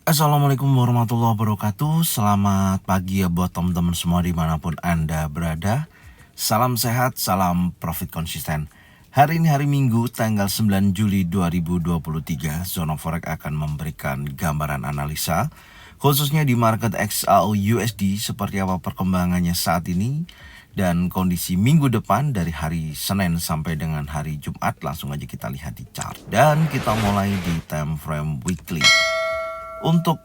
Assalamualaikum warahmatullahi wabarakatuh. Selamat pagi ya buat teman-teman semua dimanapun Anda berada. Salam sehat, salam profit konsisten. Hari ini hari Minggu tanggal 9 Juli 2023. Zona Forex akan memberikan gambaran analisa khususnya di market XAU USD seperti apa perkembangannya saat ini dan kondisi minggu depan dari hari Senin sampai dengan hari Jumat. Langsung aja kita lihat di chart dan kita mulai di time frame weekly. Untuk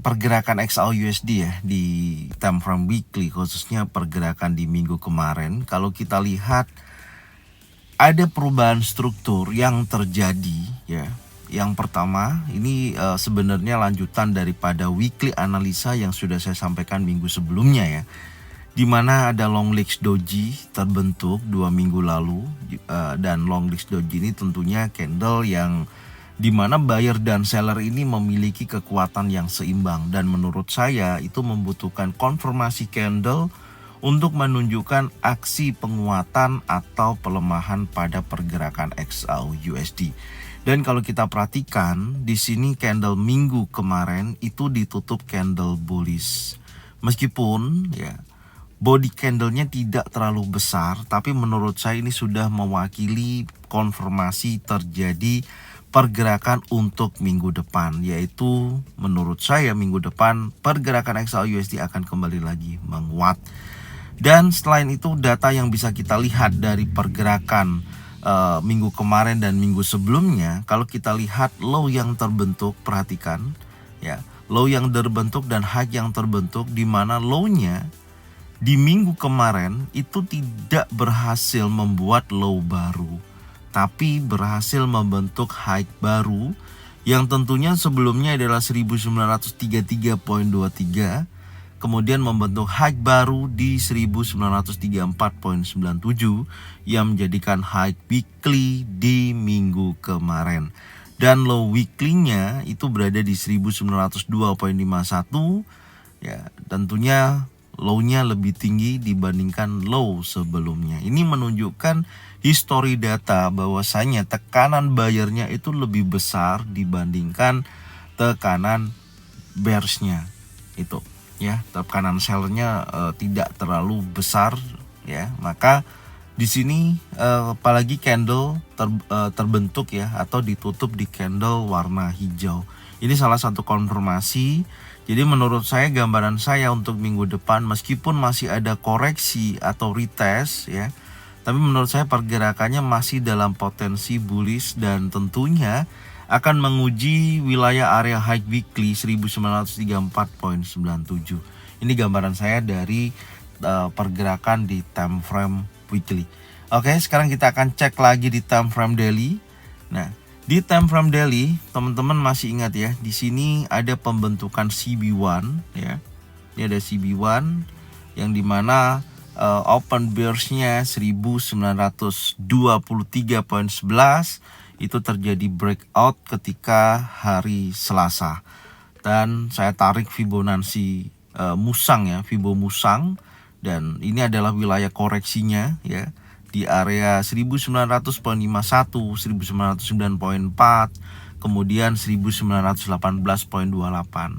pergerakan XAU USD ya di time frame weekly, khususnya pergerakan di minggu kemarin, kalau kita lihat ada perubahan struktur yang terjadi ya. Yang pertama ini sebenarnya lanjutan daripada weekly analisa yang sudah saya sampaikan minggu sebelumnya ya, di mana ada long legs doji terbentuk 2 minggu lalu, dan long legs doji ini tentunya candle yang dimana buyer dan seller ini memiliki kekuatan yang seimbang, dan menurut saya itu membutuhkan konfirmasi candle untuk menunjukkan aksi penguatan atau pelemahan pada pergerakan XAU USD. Dan kalau kita perhatikan di sini candle minggu kemarin itu ditutup candle bullish. Meskipun ya body candlenya tidak terlalu besar, tapi menurut saya ini sudah mewakili konfirmasi terjadi pergerakan untuk minggu depan, yaitu menurut saya minggu depan pergerakan XAU USD akan kembali lagi menguat. Dan selain itu data yang bisa kita lihat dari pergerakan minggu kemarin dan minggu sebelumnya, kalau kita lihat low yang terbentuk, perhatikan ya, low yang terbentuk dan high yang terbentuk, di mana low-nya di minggu kemarin itu tidak berhasil membuat low baru, tapi berhasil membentuk high baru yang tentunya sebelumnya adalah 1933.23, kemudian membentuk high baru di 1934.97 yang menjadikan high weekly di minggu kemarin. Dan low weekly-nya itu berada di 1902.51 ya, tentunya low-nya lebih tinggi dibandingkan low sebelumnya. Ini menunjukkan history data bahwasanya tekanan buyernya itu lebih besar dibandingkan tekanan bearsnya itu ya. Tekanan sellernya tidak terlalu besar ya. Maka di sini apalagi candle terbentuk ya atau ditutup di candle warna hijau. Ini salah satu konfirmasi. Jadi menurut saya, gambaran saya untuk minggu depan, meskipun masih ada koreksi atau retest ya, tapi menurut saya pergerakannya masih dalam potensi bullish dan tentunya akan menguji wilayah area high weekly 1934.97. Ini gambaran saya dari pergerakan di time frame weekly. Oke, sekarang kita akan cek lagi di time frame daily. Nah, di time frame daily, teman-teman masih ingat ya, di sini ada pembentukan CB1 ya. Ini ada CB1 yang dimana open bearsnya 1923.11 itu terjadi breakout ketika hari Selasa. Dan saya tarik Fibonacci musang ya, Fibo musang, dan ini adalah wilayah koreksinya ya, di area 1900.51, 1909.4, kemudian 1918.28.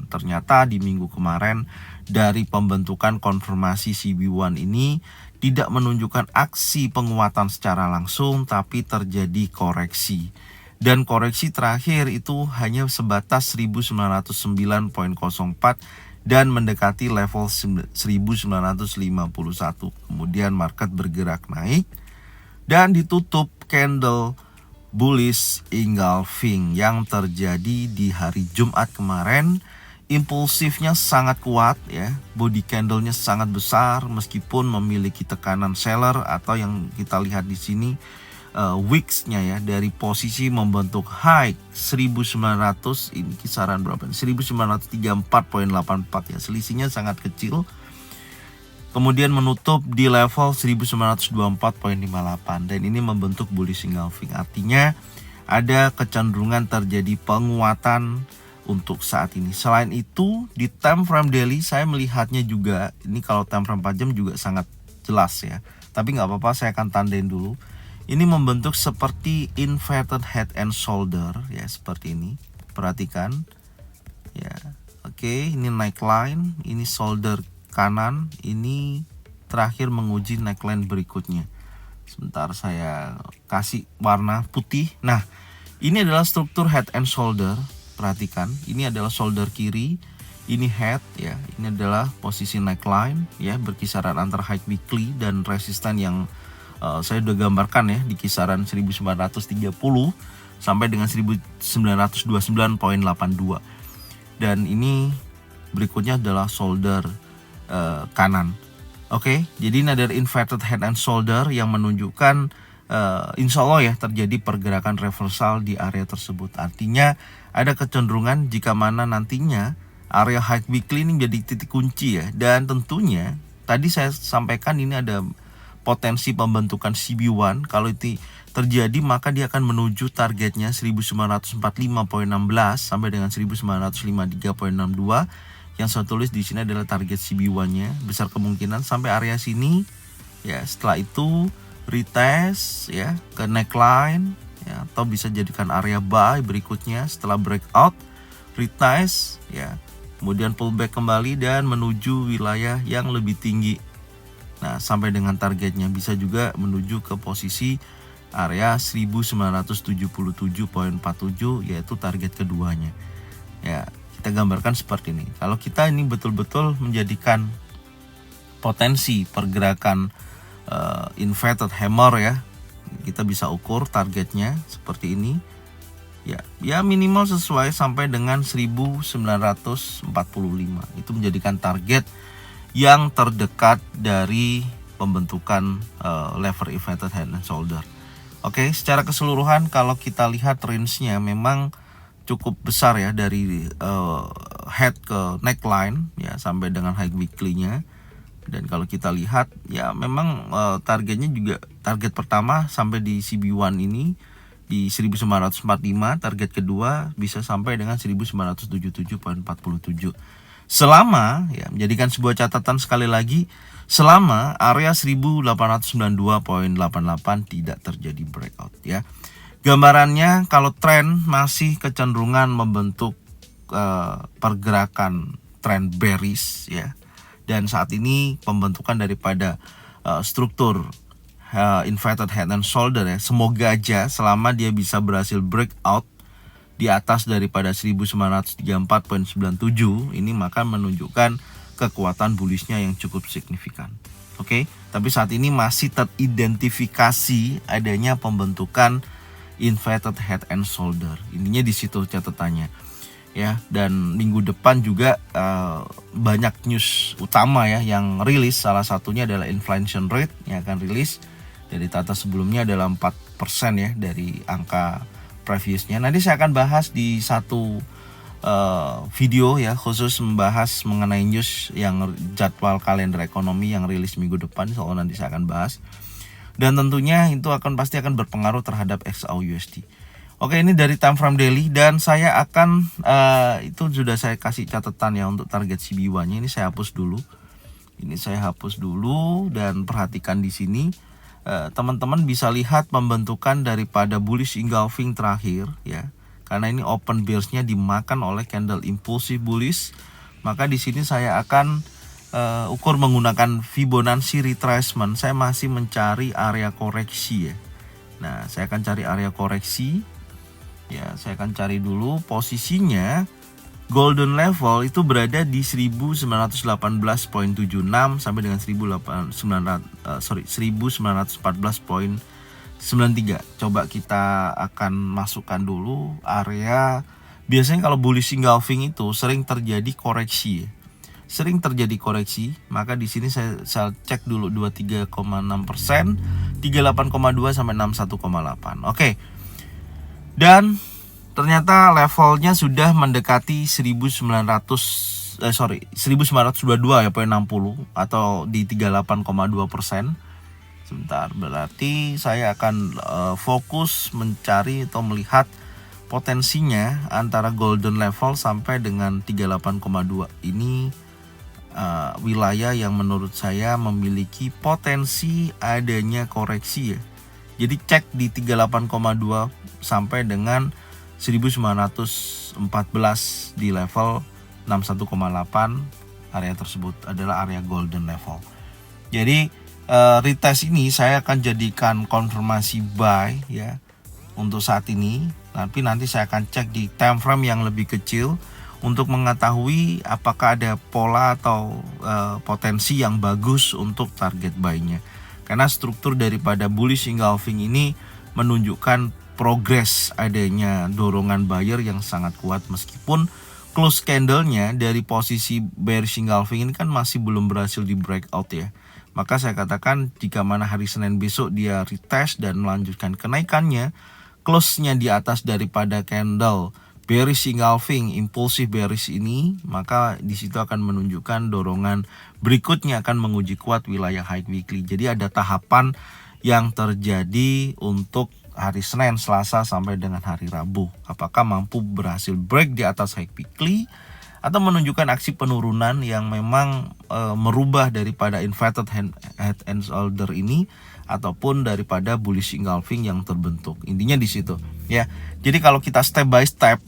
Ternyata di minggu kemarin dari pembentukan konfirmasi CB1 ini tidak menunjukkan aksi penguatan secara langsung, tapi terjadi koreksi. Dan koreksi terakhir itu hanya sebatas 1909.04 dan mendekati level 1951. Kemudian market bergerak naik dan ditutup candle bullish engulfing yang terjadi di hari Jumat kemarin. Impulsifnya sangat kuat ya, body candlenya sangat besar meskipun memiliki tekanan seller atau yang kita lihat di sini wicks-nya ya, dari posisi membentuk high 1900, ini kisaran berapa? 1934.84 ya, selisihnya sangat kecil. Kemudian menutup di level 1924.58 dan ini membentuk bullish engulfing. Artinya ada kecenderungan terjadi penguatan untuk saat ini. Selain itu di time frame daily saya melihatnya juga, ini kalau time frame 4 jam juga sangat jelas ya. Tapi nggak apa-apa, saya akan tandain dulu. Ini membentuk seperti inverted head and shoulder ya, seperti ini. Perhatikan ya. Oke, ini neckline, ini shoulder kanan, ini terakhir menguji neckline berikutnya. Sebentar saya kasih warna putih. Nah, ini adalah struktur head and shoulder. Perhatikan, ini adalah shoulder kiri, ini head ya. Ini adalah posisi neckline ya, berkisaran antara high weekly dan resisten yang saya udah gambarkan ya, di kisaran 1930 sampai dengan 1929.82. Dan ini berikutnya adalah shoulder kanan. Oke, jadi ini adalah inverted head and shoulder yang menunjukkan insya Allah ya terjadi pergerakan reversal di area tersebut. Artinya ada kecenderungan jika mana nantinya area high weekly ini menjadi titik kunci ya. Dan tentunya tadi saya sampaikan ini ada potensi pembentukan CB1. Kalau itu terjadi maka dia akan menuju targetnya 1945.16 sampai dengan 1953.62. Yang saya tulis di sini adalah target CB1-nya. Besar kemungkinan sampai area sini ya. Setelah itu retest ya ke neckline ya, atau bisa jadikan area buy berikutnya setelah breakout, retest ya. Kemudian pullback kembali dan menuju wilayah yang lebih tinggi. Nah, sampai dengan targetnya bisa juga menuju ke posisi area 1977.47 yaitu target keduanya. Ya, kita gambarkan seperti ini. Kalau kita ini betul-betul menjadikan potensi pergerakan inverted hammer ya, kita bisa ukur targetnya seperti ini. Ya minimal sesuai sampai dengan 1945. Itu menjadikan target yang terdekat dari pembentukan lever inverted head and shoulder. Oke, secara keseluruhan kalau kita lihat range-nya memang cukup besar ya, dari head ke neckline ya sampai dengan high weekly-nya. Dan kalau kita lihat ya memang targetnya juga, target pertama sampai di CB1 ini di 1945, target kedua bisa sampai dengan 1977.47. Selama ya, menjadikan sebuah catatan sekali lagi, selama area 1892.88 tidak terjadi breakout ya. Gambarannya kalau tren masih kecenderungan membentuk pergerakan tren bearish ya. Dan saat ini pembentukan daripada struktur inverted head and shoulder ya, semoga aja selama dia bisa berhasil breakout di atas daripada 1934.97 ini, maka menunjukkan kekuatan bullishnya yang cukup signifikan. Oke, tapi saat ini masih teridentifikasi adanya pembentukan inverted head and shoulder. Ininya di situ catatannya ya. Dan minggu depan juga banyak news utama ya yang rilis. Salah satunya adalah inflation rate yang akan rilis. Dari data sebelumnya adalah 4% ya dari angka previousnya. Nanti saya akan bahas di satu video ya, khusus membahas mengenai news yang jadwal kalender ekonomi yang rilis minggu depan. Soalnya nanti saya akan bahas. Dan tentunya itu pasti akan berpengaruh terhadap XAUUSD. Oke, ini dari time frame daily, dan saya akan itu sudah saya kasih catatan ya untuk target CB1-nya. Ini saya hapus dulu. Ini saya hapus dulu, dan perhatikan di sini teman-teman bisa lihat pembentukan daripada bullish engulfing terakhir ya. Karena ini open bearish-nya dimakan oleh candle impulsive bullish, maka di sini saya akan ukur menggunakan Fibonacci retracement. Saya masih mencari area koreksi ya. Nah, saya akan cari area koreksi. Ya, saya akan cari dulu posisinya. Golden level itu berada di 1918.76 sampai dengan 1914.93. Coba kita akan masukkan dulu area. Biasanya kalau bullish engulfing itu sering terjadi koreksi ya. Sering terjadi koreksi, maka di sini saya cek dulu 23,6%, 38,2 sampai 61,8. Oke. Dan ternyata levelnya sudah mendekati 1922 ya, poin 60 atau di 38,2%. Sebentar, berarti saya akan fokus mencari atau melihat potensinya antara golden level sampai dengan 38,2. Ini wilayah yang menurut saya memiliki potensi adanya koreksi ya. Jadi cek di 38,2 sampai dengan 1914 di level 61,8 area tersebut adalah area golden level. Jadi retest ini saya akan jadikan konfirmasi buy ya untuk saat ini. Tapi nanti saya akan cek di time frame yang lebih kecil untuk mengetahui apakah ada pola atau potensi yang bagus untuk target buy-nya. Karena struktur daripada bullish engulfing ini menunjukkan progres adanya dorongan buyer yang sangat kuat, meskipun close candle-nya dari posisi bearish engulfing ini kan masih belum berhasil di breakout ya. Maka saya katakan jika mana hari Senin besok dia retest dan melanjutkan kenaikannya, close-nya di atas daripada candle bearish engulfing, impulsif bearish ini, maka di situ akan menunjukkan dorongan berikutnya akan menguji kuat wilayah high weekly. Jadi ada tahapan yang terjadi untuk hari Senin, Selasa sampai dengan hari Rabu. Apakah mampu berhasil break di atas high weekly atau menunjukkan aksi penurunan yang memang merubah daripada inverted head and shoulder ini ataupun daripada bullish engulfing yang terbentuk. Intinya di situ ya. Jadi kalau kita step by step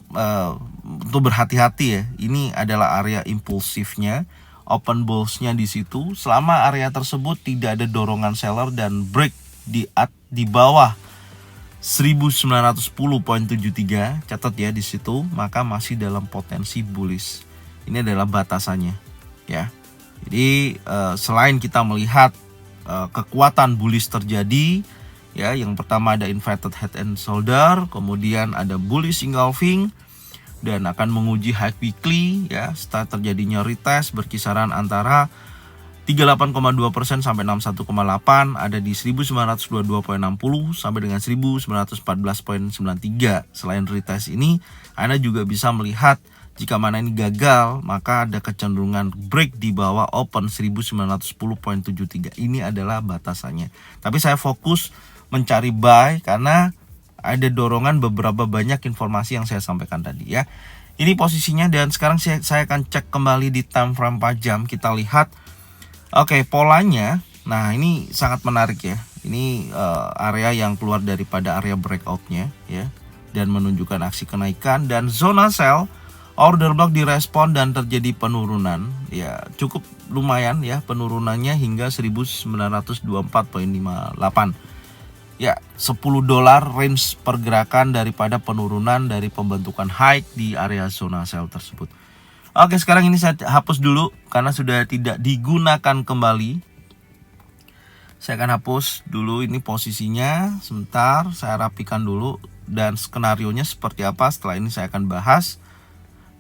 untuk berhati-hati ya. Ini adalah area impulsifnya, open bulls-nya di situ. Selama area tersebut tidak ada dorongan seller dan break di bawah 1910.73, catat ya di situ, maka masih dalam potensi bullish. Ini adalah batasannya ya. Jadi selain kita melihat kekuatan bullish terjadi ya, yang pertama ada inverted head and shoulder, kemudian ada bullish engulfing dan akan menguji high weekly ya, setelah terjadinya retest berkisaran antara 38,2% sampai 61,8, ada di 1922.60 sampai dengan 1914.93. Selain retest ini, Anda juga bisa melihat jika mana ini gagal, maka ada kecenderungan break di bawah open 1910.73. Ini adalah batasannya. Tapi saya fokus mencari buy karena ada dorongan beberapa banyak informasi yang saya sampaikan tadi ya. Ini posisinya dan sekarang saya akan cek kembali di time frame 4 jam. Kita lihat. Oke, polanya, nah ini sangat menarik ya. Ini area yang keluar daripada area breakoutnya ya, dan menunjukkan aksi kenaikan dan zona sell, order block direspon dan terjadi penurunan ya, cukup lumayan ya penurunannya hingga 1924.58 ya, $10 range pergerakan daripada penurunan dari pembentukan high di area zona sell tersebut. Oke, sekarang ini saya hapus dulu karena sudah tidak digunakan kembali. Saya akan hapus dulu ini posisinya. Sebentar, saya rapikan dulu dan skenarionya seperti apa. Setelah ini saya akan bahas.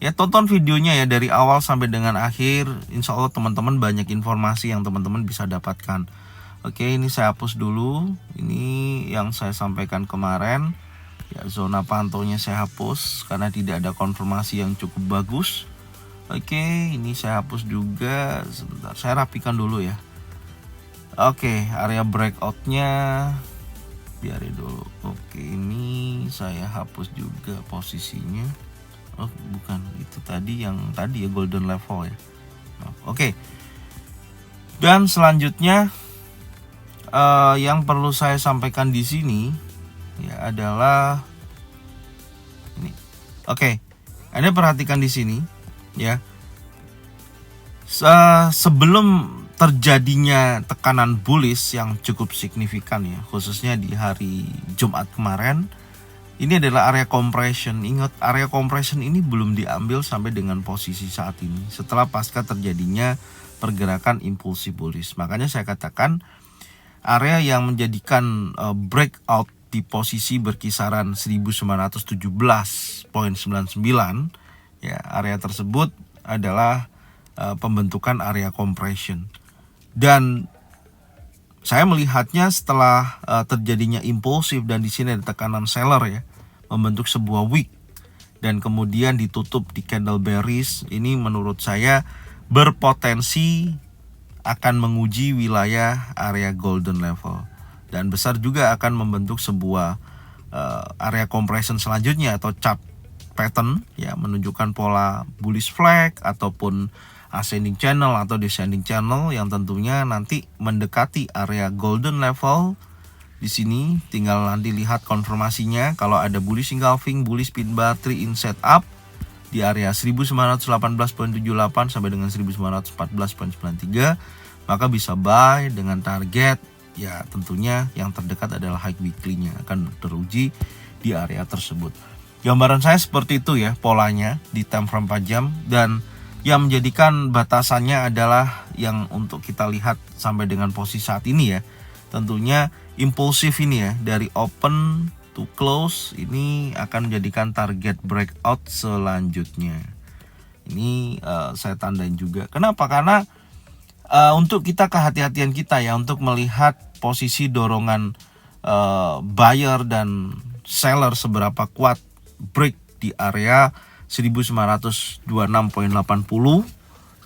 Ya, tonton videonya ya dari awal sampai dengan akhir. Insya Allah teman-teman banyak informasi yang teman-teman bisa dapatkan. Oke, ini saya hapus dulu. Ini yang saya sampaikan kemarin. Ya, zona pantaunya saya hapus karena tidak ada konfirmasi yang cukup bagus. Oke, ini saya hapus juga. Sebentar, saya rapikan dulu ya. Oke, area breakoutnya biarin dulu. Oke, ini saya hapus juga posisinya. Oh, bukan, itu tadi yang tadi ya, golden level ya. Oke. Dan selanjutnya yang perlu saya sampaikan di sini ya adalah ini. Oke. Anda perhatikan di sini ya. Sebelum terjadinya tekanan bullish yang cukup signifikan ya, khususnya di hari Jumat kemarin, ini adalah area compression. Ingat, area compression ini belum diambil sampai dengan posisi saat ini setelah pasca terjadinya pergerakan impulsif bullish. Makanya saya katakan area yang menjadikan breakout di posisi berkisaran 1917.99 ya, area tersebut adalah pembentukan area compression. Dan saya melihatnya setelah terjadinya impulsif dan di sini ada tekanan seller ya, membentuk sebuah wick dan kemudian ditutup di candle bearish. Ini menurut saya berpotensi akan menguji wilayah area golden level dan besar juga akan membentuk sebuah area compression selanjutnya atau chart pattern ya, menunjukkan pola bullish flag ataupun ascending channel atau descending channel yang tentunya nanti mendekati area golden level. Di sini tinggal nanti lihat konfirmasinya. Kalau ada bullish engulfing, bullish pin bar, 3 in setup, di area 1918.78 sampai dengan 1914.93, maka bisa buy dengan target ya tentunya yang terdekat adalah high weekly-nya akan teruji di area tersebut. Gambaran saya seperti itu ya polanya di time frame 4 jam, dan yang menjadikan batasannya adalah yang untuk kita lihat sampai dengan posisi saat ini ya. Tentunya impulsif ini ya, dari open to close ini akan menjadikan target breakout selanjutnya. Ini saya tandain juga. Kenapa? Karena untuk kita kehati-hatian kita ya untuk melihat posisi dorongan buyer dan seller seberapa kuat break di area 1926.80.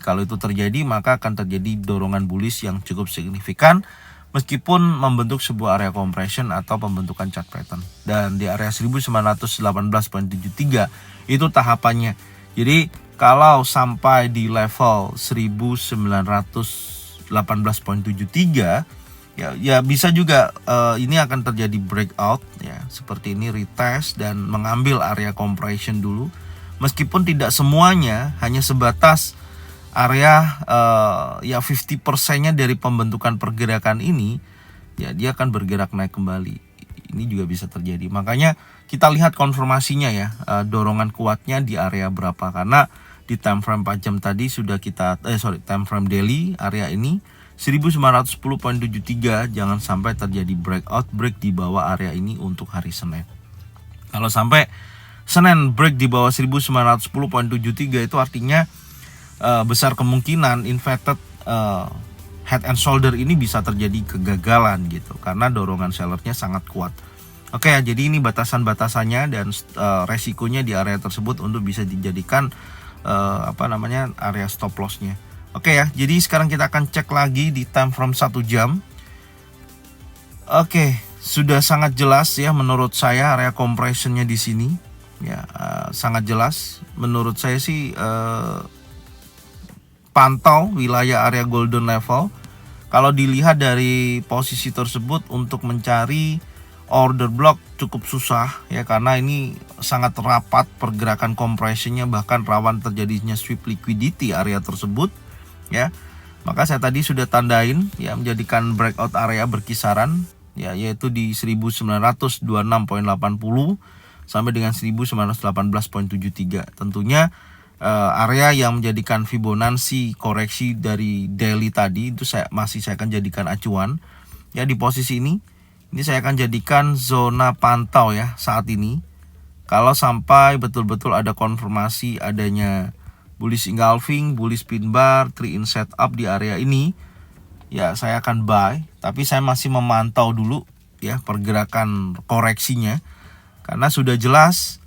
Kalau itu terjadi maka akan terjadi dorongan bullish yang cukup signifikan meskipun membentuk sebuah area compression atau pembentukan chart pattern. Dan di area 1918.73 itu tahapannya. Jadi kalau sampai di level 1918.73 ya bisa juga ini akan terjadi breakout ya, seperti ini retest dan mengambil area compression dulu. Meskipun tidak semuanya, hanya sebatas area ya 50%-nya dari pembentukan pergerakan ini ya dia akan bergerak naik kembali. Ini juga bisa terjadi. Makanya kita lihat konfirmasinya ya, dorongan kuatnya di area berapa, karena di time frame 4 jam tadi sudah kita time frame daily area ini 1910.73, jangan sampai terjadi break di bawah area ini untuk hari Senin. Kalau sampai Senin break di bawah 1910.73 itu artinya besar kemungkinan inverted head and shoulder ini bisa terjadi kegagalan gitu, karena dorongan sellernya sangat kuat. Oke, jadi ini batasan-batasannya dan resikonya di area tersebut untuk bisa dijadikan area stop lossnya. Oke ya, jadi sekarang kita akan cek lagi di time frame 1 jam. Oke, sudah sangat jelas ya menurut saya area compressionnya di sini ya, sangat jelas menurut saya sih. Pantau wilayah area golden level. Kalau dilihat dari posisi tersebut untuk mencari order block cukup susah ya, karena ini sangat rapat pergerakan compressionnya, bahkan rawan terjadinya sweep liquidity area tersebut ya. Maka saya tadi sudah tandain ya menjadikan breakout area berkisaran ya, yaitu di 1926.80 sampai dengan 1918.73. Tentunya area yang menjadikan Fibonacci koreksi dari daily tadi itu saya akan jadikan acuan ya. Di posisi ini saya akan jadikan zona pantau ya saat ini. Kalau sampai betul-betul ada konfirmasi adanya bullish engulfing, bullish pin bar, 3-in setup di area ini ya, saya akan buy. Tapi saya masih memantau dulu ya pergerakan koreksinya, karena sudah jelas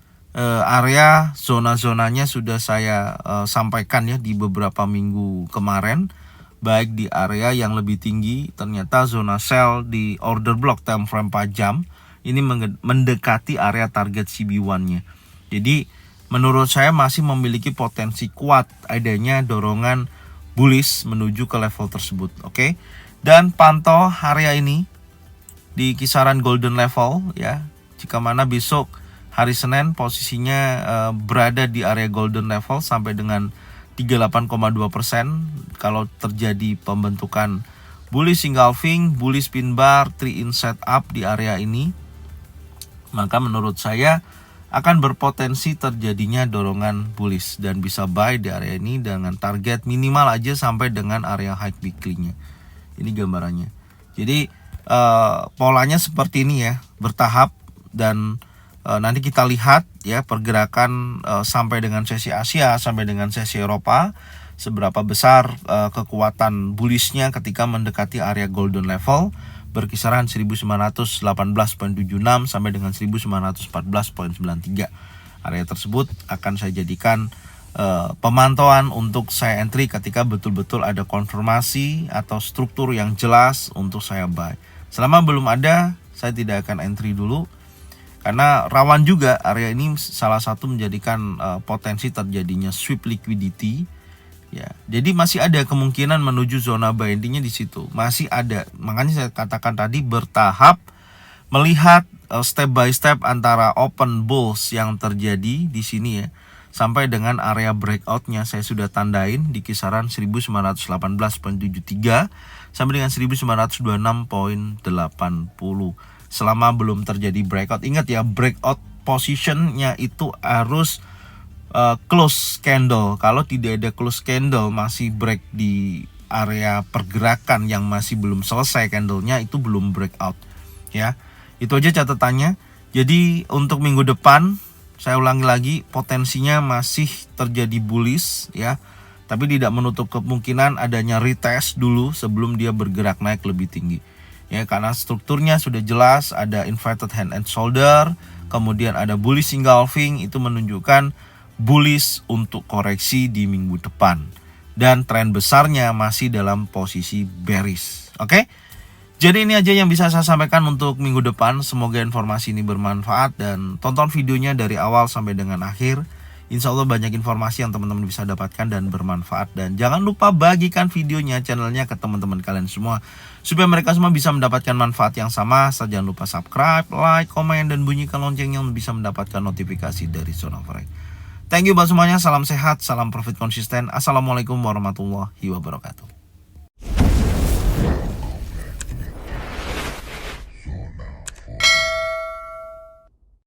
area zona-zonanya sudah saya sampaikan ya di beberapa minggu kemarin. Baik di area yang lebih tinggi, ternyata zona sell di order block time frame 4 jam ini mendekati area target CB1-nya. Jadi menurut saya masih memiliki potensi kuat adanya dorongan bullish menuju ke level tersebut. Oke. Dan pantau area ini di kisaran golden level ya. Jika mana besok hari Senin posisinya berada di area golden level sampai dengan 38,2%. Kalau terjadi pembentukan bullish engulfing, bullish pin bar, 3-in setup di area ini, maka menurut saya akan berpotensi terjadinya dorongan bullish dan bisa buy di area ini dengan target minimal aja sampai dengan area high weekly-nya. Ini gambarannya. Jadi polanya seperti ini ya, bertahap, dan nanti kita lihat ya pergerakan sampai dengan sesi Asia sampai dengan sesi Eropa, seberapa besar kekuatan bullishnya ketika mendekati area golden level berkisaran 1918.76 sampai dengan 1914.93. Area tersebut akan saya jadikan pemantauan untuk saya entry ketika betul-betul ada konfirmasi atau struktur yang jelas untuk saya buy. Selama belum ada, saya tidak akan entry dulu, karena rawan juga area ini salah satu menjadikan potensi terjadinya sweep liquidity ya. Jadi masih ada kemungkinan menuju zona buy, intinya di situ masih ada. Makanya saya katakan tadi bertahap, melihat step by step antara open bulls yang terjadi di sini ya sampai dengan area breakoutnya saya sudah tandain di kisaran 1918.73 sampai dengan 1926.80. Selama belum terjadi breakout, ingat ya, breakout positionnya itu harus close candle. Kalau tidak ada close candle, masih break di area pergerakan yang masih belum selesai candlenya, itu belum breakout ya. Itu aja catatannya. Jadi untuk minggu depan, saya ulangi lagi, potensinya masih terjadi bullish ya, tapi tidak menutup kemungkinan adanya retest dulu sebelum dia bergerak naik lebih tinggi ya, karena strukturnya sudah jelas, ada inverted hand and shoulder, kemudian ada bullish engulfing, itu menunjukkan bullish untuk koreksi di minggu depan, dan tren besarnya masih dalam posisi bearish. Oke, jadi ini aja yang bisa saya sampaikan untuk minggu depan. Semoga informasi ini bermanfaat dan tonton videonya dari awal sampai dengan akhir. Insya Allah banyak informasi yang teman-teman bisa dapatkan dan bermanfaat. Dan jangan lupa bagikan videonya, channelnya ke teman-teman kalian semua, supaya mereka semua bisa mendapatkan manfaat yang sama. Jangan lupa subscribe, like, komen, dan bunyikan loncengnya untuk bisa mendapatkan notifikasi dari Zona Forex. Thank you buat semuanya, salam sehat, salam profit konsisten. Assalamualaikum warahmatullahi wabarakatuh.